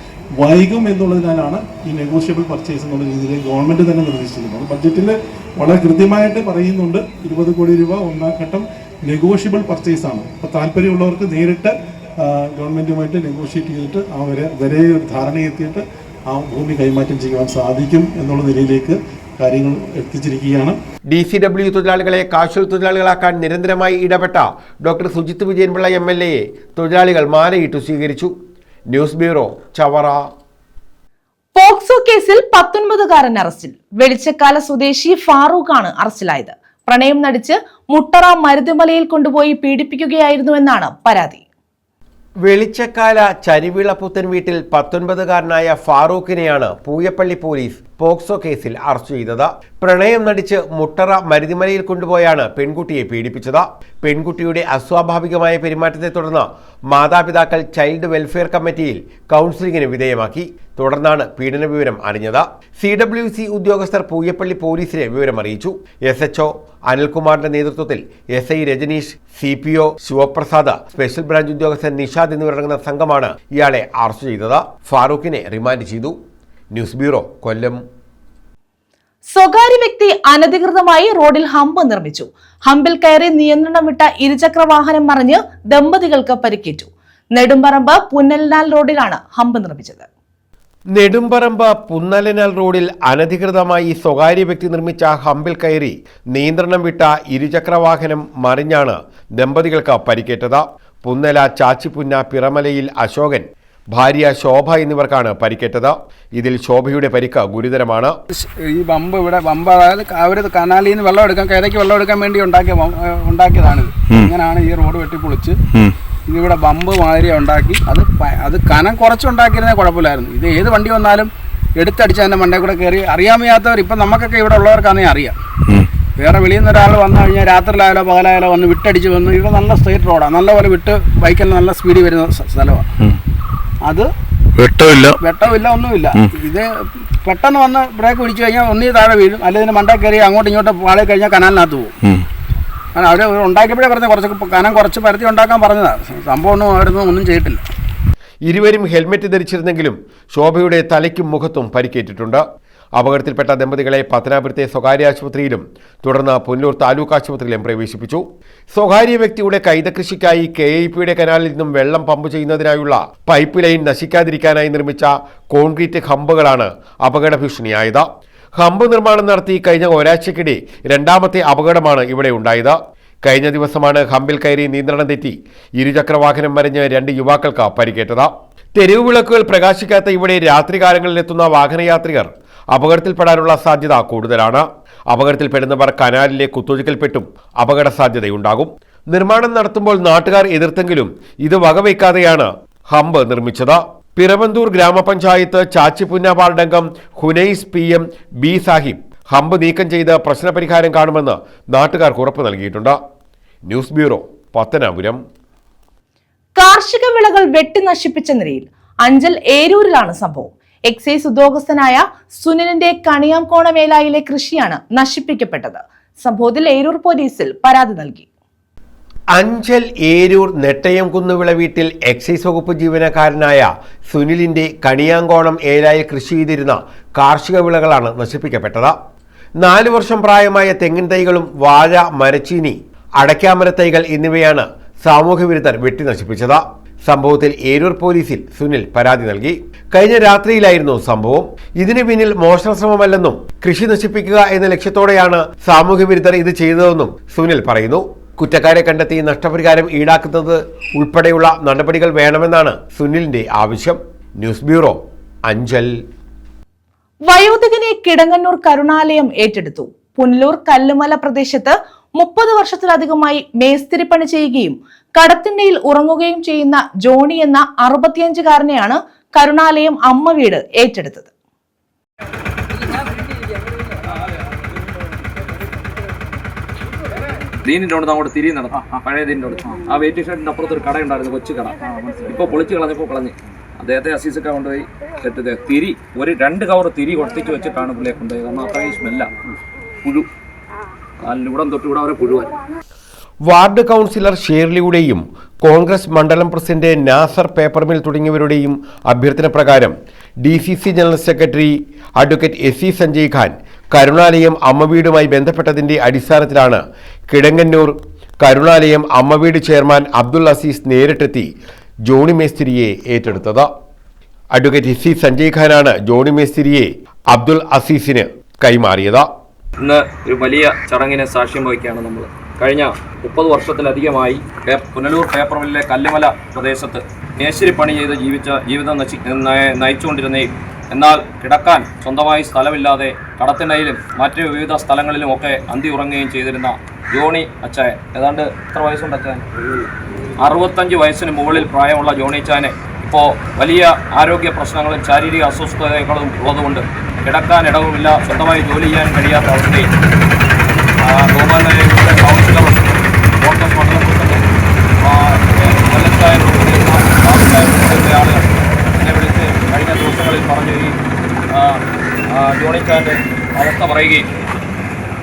വൈകും എന്നുള്ളതിനാലാണ് ഈ നെഗോഷ്യബിൾ പർച്ചേസ് എന്നുള്ള രീതിയിൽ ഗവൺമെൻറ് തന്നെ നിർദ്ദേശിച്ചിരിക്കുന്നത്. ബഡ്ജറ്റിൽ വളരെ കൃത്യമായിട്ട് പറയുന്നുണ്ട് 20 കോടി രൂപ ഒന്നാം ഘട്ടം നെഗോഷ്യബിൾ പർച്ചേസാണ്. അപ്പോൾ താല്പര്യമുള്ളവർക്ക് നേരിട്ട് ഗവൺമെൻറ്റുമായിട്ട് നെഗോഷിയേറ്റ് ചെയ്തിട്ട് ആ വരെ ഒരു ധാരണയെത്തിയിട്ട് ആ ഭൂമി കൈമാറ്റം ചെയ്യുവാൻ സാധിക്കും എന്നുള്ള നിലയിലേക്ക് കാര്യങ്ങൾ എത്തിച്ചിരിക്കുകയാണ്. DCW തൊഴിലാളികളെ കാഷ്വൽ തൊഴിലാളികളാക്കാൻ നിരന്തരമായി ഇടപെട്ട ഡോക്ടർ സുജിത് വിജയൻപിള്ള MLAയെ തൊഴിലാളികൾ മാലയിട്ടു സ്വീകരിച്ചു. News bureau, Chavara. പോക്സോ കേസിൽ 19കാരൻ അറസ്റ്റിൽ. വെളിച്ചക്കാല സ്വദേശി ഫാറൂഖാണ് അറസ്റ്റിലായത്. പ്രണയം നടിച്ച് മുട്ടറ മരുതുമലയിൽ കൊണ്ടുപോയി പീഡിപ്പിക്കുകയായിരുന്നുവെന്നാണ് പരാതി. വെളിച്ചക്കാല ചരിവിള പുത്തൻ വീട്ടിൽ 19കാരനായ ഫാറൂഖിനെയാണ് പൂയപ്പള്ളി പോലീസ് പോക്സോ കേസിൽ അറസ്റ്റ് ചെയ്തത്. പ്രണയം നടിച്ച് മുട്ടറ മരുതിമലയിൽ കൊണ്ടുപോയാണ് പെൺകുട്ടിയെ പീഡിപ്പിച്ചത്. പെൺകുട്ടിയുടെ അസ്വാഭാവികമായ പെരുമാറ്റത്തെ തുടർന്ന് മാതാപിതാക്കൾ ചൈൽഡ് വെൽഫെയർ കമ്മിറ്റിയിൽ കൗൺസിലിംഗിന് വിധേയമാക്കി. തുടർന്നാണ് പീഡന വിവരം അറിഞ്ഞത്. CWC ഉദ്യോഗസ്ഥർ പൂയപ്പള്ളി പോലീസിനെ വിവരം അറിയിച്ചു. SHO അനിൽകുമാറിന്റെ നേതൃത്വത്തിൽ SI Rajaneesh, CPO Sivaprasad, special branch ഉദ്യോഗസ്ഥൻ നിഷാദ് എന്നിവരടങ്ങുന്ന സംഘമാണ് ഇയാളെ അറസ്റ്റ് ചെയ്തത്. ഫാറൂഖിനെ റിമാൻഡ് ചെയ്തു. News bureau, Kollam. സ്വകാര്യ വ്യക്തി അനധികൃതമായി റോഡിൽ ഹമ്പ് നിർമ്മിച്ചു. ഹമ്പിൽ കയറി നിയന്ത്രണം വിട്ട ഇരുചക്ര വാഹനം മറിഞ്ഞ് ദമ്പതികൾക്ക് പരിക്കേറ്റു. നെടുമ്പറമ്പ് പുന്നലനാൽ റോഡിലാണ് ഹമ്പ് നിർമ്മിച്ചത്. നെടുമ്പറമ്പ് പുന്നലനാൽ റോഡിൽ അനധികൃതമായി സ്വകാര്യ വ്യക്തി നിർമ്മിച്ച ഹമ്പിൽ കയറി നിയന്ത്രണം വിട്ട ഇരുചക്രവാഹനം മറിഞ്ഞാണ് ദമ്പതികൾക്ക് പരിക്കേറ്റത്. പുന്നല ചാച്ചിപ്പുന്ന പിറമലയിൽ അശോകൻ, ഭാര്യ ശോഭ എന്നിവർക്കാണ് പരിക്കേറ്റത്. ഇതിൽ ശോഭയുടെ പരിക്ക് ഗുരുതരമാണ്. ഈ ബമ്പ് അതായത് അവർ കനാലിൽ നിന്ന് വെള്ളം എടുക്കാൻ, കരയ്ക്ക് വെള്ളം എടുക്കാൻ വേണ്ടി ഉണ്ടാക്കിയതാണ്. ഇങ്ങനെയാണ് ഈ റോഡ് വെട്ടിപ്പൊളിച്ച് ഇതിവിടെ ബമ്പ് മാതിരി ഉണ്ടാക്കി. അത് കനം കുറച്ചുണ്ടാക്കിയിരുന്നേ കുഴപ്പമില്ലായിരുന്നു. ഇത് ഏത് വണ്ടി വന്നാലും എടുത്തടിച്ച് അതിൻ്റെ മണ്ടയിൽ കൂടെ കയറി. അറിയാൻ വയ്യാത്തവർ ഇപ്പം നമുക്കൊക്കെ ഇവിടെ ഉള്ളവർക്കാണെങ്കിൽ അറിയാം. വേറെ വെളിയിൽ നിന്ന് ഒരാൾ വന്നു കഴിഞ്ഞാൽ രാത്രിയിലായാലോ പകലായാലോ വന്ന് വിട്ടടിച്ച് വന്ന് ഇവിടെ നല്ല സ്ട്രെയിറ്റ് റോഡാണ്, നല്ലപോലെ വിട്ട് ബൈക്കെല്ലാം നല്ല സ്പീഡിൽ വരുന്ന സ്ഥലമാണ്. അത് വെട്ടമില്ല ഒന്നുമില്ല. ഇത് പെട്ടെന്ന് വന്ന് ബ്രേക്ക് പിടിച്ചു കഴിഞ്ഞാൽ ഒന്നീ താഴെ വീഴും, അല്ലെങ്കിൽ മണ്ടയിൽ കയറി അങ്ങോട്ടും ഇങ്ങോട്ടും പാളി കഴിഞ്ഞാൽ കനാലിനകത്ത് പോകും. അവർ ഉണ്ടാക്കിയപ്പോഴേ പറഞ്ഞ കുറച്ച് പരത്തി ഉണ്ടാക്കാൻ പറഞ്ഞതാണ്. സംഭവം ഒന്നും ചെയ്തിട്ടില്ല. ഇരുവരും ഹെൽമെറ്റ് ധരിച്ചിരുന്നെങ്കിലും ശോഭയുടെ തലയ്ക്കും മുഖത്തും പരിക്കേറ്റിട്ടുണ്ട്. അപകടത്തിൽപ്പെട്ട ദമ്പതികളെ പത്തനാപുരത്തെ സ്വകാര്യ ആശുപത്രിയിലും തുടർന്ന് പുനലൂർ താലൂക്ക് ആശുപത്രിയിലും പ്രവേശിപ്പിച്ചു. സ്വകാര്യ വ്യക്തിയുടെ കൈതകൃഷിക്കായി KIPയുടെ കനാലിൽ നിന്നും വെള്ളം പമ്പ് ചെയ്യുന്നതിനായുള്ള പൈപ്പ് ലൈൻ നശിക്കാതിരിക്കാനായി നിർമ്മിച്ച കോൺക്രീറ്റ് ഹമ്പുകളാണ് അപകട ഭീഷണിയായത്. ഹമ്പ് നിർമ്മാണം നടത്തി കഴിഞ്ഞ ഒരാഴ്ചക്കിടെ രണ്ടാമത്തെ അപകടമാണ് ഇവിടെ ഉണ്ടായത്. കഴിഞ്ഞ ദിവസമാണ് ഹമ്പിൽ കയറി നിയന്ത്രണം തെറ്റി ഇരുചക്രവാഹനം മറിഞ്ഞ് 2 യുവാക്കൾക്ക് പരിക്കേറ്റത്. തെരുവ് വിളക്കുകൾ പ്രകാശിക്കാത്ത ഇവിടെ രാത്രികാലങ്ങളിലെത്തുന്ന വാഹനയാത്രികർ അപകടത്തിൽപ്പെടാനുള്ള സാധ്യത കൂടുതലാണ്. അപകടത്തിൽപ്പെടുന്നവർ കനാലിലെ കുത്തൊഴുക്കിൽപ്പെട്ടും അപകട സാധ്യതയുണ്ടാകും. നിർമ്മാണം നടത്തുമ്പോൾ നാട്ടുകാർ എതിർത്തെങ്കിലും ഇത് വകവയ്ക്കാതെയാണ് ഹമ്പ് നിർമ്മിച്ചത്. പിറവന്തൂർ ഗ്രാമപഞ്ചായത്ത് ചാച്ചിപ്പുന്ന വാർഡംഗം Hunais PM B Sahib hump നീക്കം ചെയ്ത് പ്രശ്നപരിഹാരം കാണുമെന്ന് നാട്ടുകാർക്ക് ഉറപ്പ് നൽകിയിട്ടുണ്ട്. News bureau, Pathanapuram. കാർഷിക വിളകൾ വെട്ടി നശിപ്പിച്ച നിലയിൽ അഞ്ചൽ ഏരൂരിലാണ് സംഭവം. എക്സൈസ് ഉദ്യോഗസ്ഥനായ സുനിലിന്റെ കണിയാംകോണ മേലായിലെ കൃഷിയാണ് നശിപ്പിക്കപ്പെട്ടത്. സംഭവത്തിൽ ഏരൂർ പോലീസിൽ പരാതി നൽകി. അഞ്ചൽ ഏരൂർ നെട്ടയംകുന്നുവിള വീട്ടിൽ എക്സൈസ് വകുപ്പ് ജീവനക്കാരനായ സുനിലിന്റെ കണിയാങ്കോണം ഏലായിൽ കൃഷി ചെയ്തിരുന്ന കാർഷിക വിളകളാണ് നശിപ്പിക്കപ്പെട്ടത്. 4 വർഷം പ്രായമായ തെങ്ങിൻ തൈകളും വാഴ, മരച്ചീനി, അടയ്ക്കാമര തൈകൾ എന്നിവയാണ് സാമൂഹ്യവിരുദ്ധർ വെട്ടി നശിപ്പിച്ചത്. സംഭവത്തിൽ ഏരൂർ പോലീസിൽ സുനിൽ പരാതി നൽകി. കഴിഞ്ഞ രാത്രിയിലായിരുന്നു സംഭവം. ഇതിനു പിന്നിൽ മോഷണ ശ്രമമല്ലെന്നും കൃഷി നശിപ്പിക്കുക എന്ന ലക്ഷ്യത്തോടെയാണ് സാമൂഹ്യവിരുദ്ധർ ഇത് ചെയ്തതെന്നും സുനിൽ പറയുന്നു. കുറ്റക്കാരെ കണ്ടെത്തി നഷ്ടപരിഹാരം ഈടാക്കുന്നത് ഉൾപ്പെടെയുള്ള നടപടികൾ വേണമെന്നാണ് സുനിലിന്റെ ആവശ്യം. News bureau, Anchal. വയോധികനെ കിടങ്ങന്നൂർ കരുണാലയം ഏറ്റെടുത്തു. പുനലൂർ കല്ലുമല പ്രദേശത്ത് 30 വർഷത്തിലധികമായി മേസ്തിരിപ്പണി ചെയ്യുകയും കടത്തിണ്ടയിൽ ഉറങ്ങുകയും ചെയ്യുന്ന ജോണി എന്ന 65-കാരനെയാണ് കരുണാലയം അമ്മ വീട് ഏറ്റെടുത്തത്. ദീനിന്റെ അവിടെ അങ്ങോട്ട് തിരികെ നടത്താം. പഴയ ദീനിന്റെ അവിടെ ആ വെയിറ്റിംഗ് ഷെഡിന്റെ അപ്പുറത്തൊരു കട ഉണ്ടായിരുന്നു, കൊച്ചു കട. ഇപ്പോൾ പൊളിച്ച് കളഞ്ഞ് അദ്ദേഹത്തെ അസീസൊക്കെ കൊണ്ടുപോയി സെറ്റ് തിരി 2 കവർ തിരി ഒട്ടിച്ച് വെച്ചിട്ടാണ് പുള്ളിയെ കൊണ്ടുപോയി. കാരണം അത്രയും സ്മെല്ല, പുഴു, ഇവിടെ തൊട്ട് ഇവിടെ വരെ പുഴുവാൻ. വാർഡ് കൗൺസിലർ ഷേർലിയുടെയും കോൺഗ്രസ് മണ്ഡലം പ്രസിഡന്റ് നാസർ പേപ്പർമിൽ തുടങ്ങിയവരുടെയും അഭ്യർത്ഥന പ്രകാരം DCC general secretary advocate SC Sanjay Khan Karunalayam അമ്മവീടുമായി ബന്ധപ്പെട്ടതിന്റെ അടിസ്ഥാനത്തിലാണ് കിടങ്ങന്നൂർ കരുണാലയം അമ്മവീട് ചെയർമാൻ അബ്ദുൾ അസീസ് നേരിട്ടെത്തി ജോണി മേസ്തിരിയെ ഏറ്റെടുത്തത്. അഡ്വക്കേറ്റ് SC സഞ്ജയ് ഖാനാണ് ജോണി മേസ്തിരിയെ അബ്ദുൾ അസീസിന് കൈമാറിയത്. ഇന്ന് ഒരു വലിയ ചടങ്ങിനെ സാക്ഷ്യം വഹിക്കുകയാണ് നമ്മൾ. കഴിഞ്ഞ 30 വർഷത്തിലധികമായി പുനലൂർ പേപ്പർ മില്ലിലെ കല്ലുമല പ്രദേശത്ത് മേശിരി പണി ചെയ്ത് ജീവിതം നയിച്ചുകൊണ്ടിരുന്നേയും എന്നാൽ കിടക്കാൻ സ്വന്തമായി സ്ഥലമില്ലാതെ കടത്തിണയിലും മറ്റ് വിവിധ സ്ഥലങ്ങളിലുമൊക്കെ അന്തി ഉറങ്ങുകയും ചെയ്തിരുന്ന ജോണി അച്ചായൻ, ഏതാണ്ട് എത്ര വയസ്സുണ്ട് അച്ചായൻ? 65 വയസ്സിന് മുകളിൽ പ്രായമുള്ള ജോണി അച്ചായനെ ഇപ്പോൾ വലിയ ആരോഗ്യ പ്രശ്നങ്ങളും ശാരീരിക അസ്വസ്ഥതകളും ഉള്ളതുകൊണ്ട് കിടക്കാൻ ഇടവുമില്ല, സ്വന്തമായി ജോലി ചെയ്യാൻ കഴിയാത്ത അവസ്ഥയിൽ ബഹുമാനായ കൗൺസിലറും കോൺഗ്രസ് മണ്ഡലം പ്രസിഡന്റ് ആളുകൾ എന്നെ വിളിച്ച് കഴിഞ്ഞ ദിവസങ്ങളിൽ പറഞ്ഞു ഈ ജോണിച്ചാൻ്റെ അവസ്ഥ പറയുകയും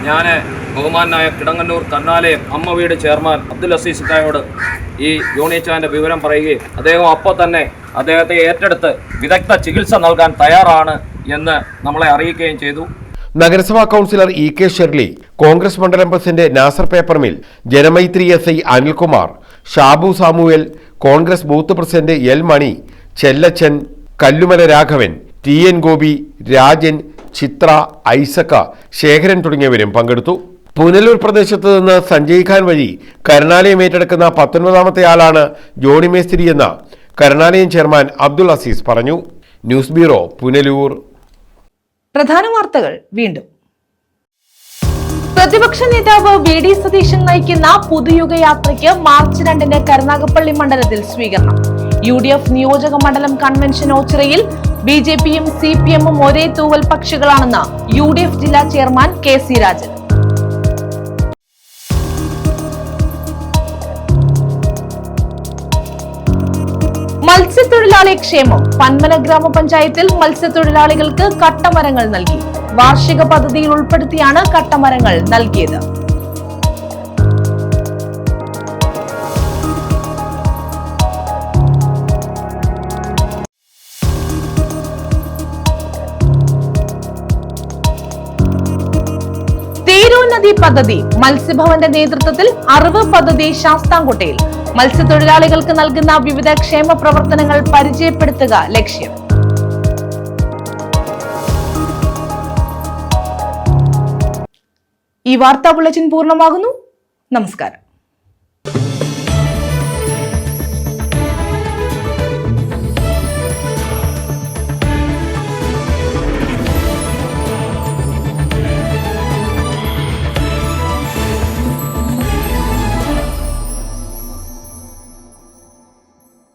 ഞാൻ ബഹുമാനായ കിടങ്ങന്നൂർ കന്നാലയം അമ്മ വീട് ചെയർമാൻ അബ്ദുൽ അസീസ് ഇക്കായോട് ഈ ജോണിച്ചാൻ്റെ വിവരം പറയുകയും അദ്ദേഹം അപ്പോൾ തന്നെ അദ്ദേഹത്തെ ഏറ്റെടുത്ത് വിദഗ്ധ ചികിത്സ നൽകാൻ തയ്യാറാണ് എന്ന് നമ്മളെ അറിയിക്കുകയും ചെയ്തു. നഗരസഭാ councillor E K Sherly, Congress മണ്ഡലം president Nasar paper mill, Janamaithri SI Anilkumar, Shabu Samuel, Congress booth president L Mani, Chellachan, Kallumala Raghavan, TN Gopi, Rajan, Chithra, ഐസക്ക, ശേഖരൻ തുടങ്ങിയവരും പങ്കെടുത്തു. പുനലൂർ പ്രദേശത്ത് നിന്ന് സഞ്ജയ് ഖാൻ വഴി കരുണാലയം ഏറ്റെടുക്കുന്ന 19ാമത്തെ ആളാണ് ജോണി മേസ്തിരി എന്ന് കരുണാലയം ചെയർമാൻ അബ്ദുൽ അസീസ് പറഞ്ഞു. News bureau, Punalur. പ്രധാന വാർത്തകൾ വീണ്ടും. പ്രതിപക്ഷ നേതാവ് VD സതീശൻ നയിക്കുന്ന പുതുയുഗയാത്രയ്ക്ക് മാർച്ച് 2 കരുനാഗപ്പള്ളി മണ്ഡലത്തിൽ സ്വീകരണം. UDF നിയോജക മണ്ഡലം കൺവെൻഷൻ ഓച്ചിറയിൽ. BJPയും CPMഉം ഒരേ തൂവൽ പക്ഷികളാണെന്ന് UDF ജില്ലാ ചെയർമാൻ KC രാജൻ. മത്സ്യത്തൊഴിലാളി ക്ഷേമം. പന്മന ഗ്രാമപഞ്ചായത്തിൽ മത്സ്യത്തൊഴിലാളികൾക്ക് കട്ടമരങ്ങൾ നൽകി. വാർഷിക പദ്ധതിയിൽ ഉൾപ്പെടുത്തിയാണ് കട്ടമരങ്ങൾ നൽകിയത്. തീരോന്നതി പദ്ധതി. മത്സ്യഭവന്റെ നേതൃത്വത്തിൽ അറിവ് പദ്ധതി ശാസ്താംകോട്ടയിൽ. മത്സ്യത്തൊഴിലാളികൾക്ക് നൽകുന്ന വിവിധ ക്ഷേമ പ്രവർത്തനങ്ങൾ പരിചയപ്പെടുത്തുക ലക്ഷ്യം. ഈ വാർത്താ ബുള്ളറ്റിൻ പൂർണ്ണമാകുന്നു. നമസ്കാരം.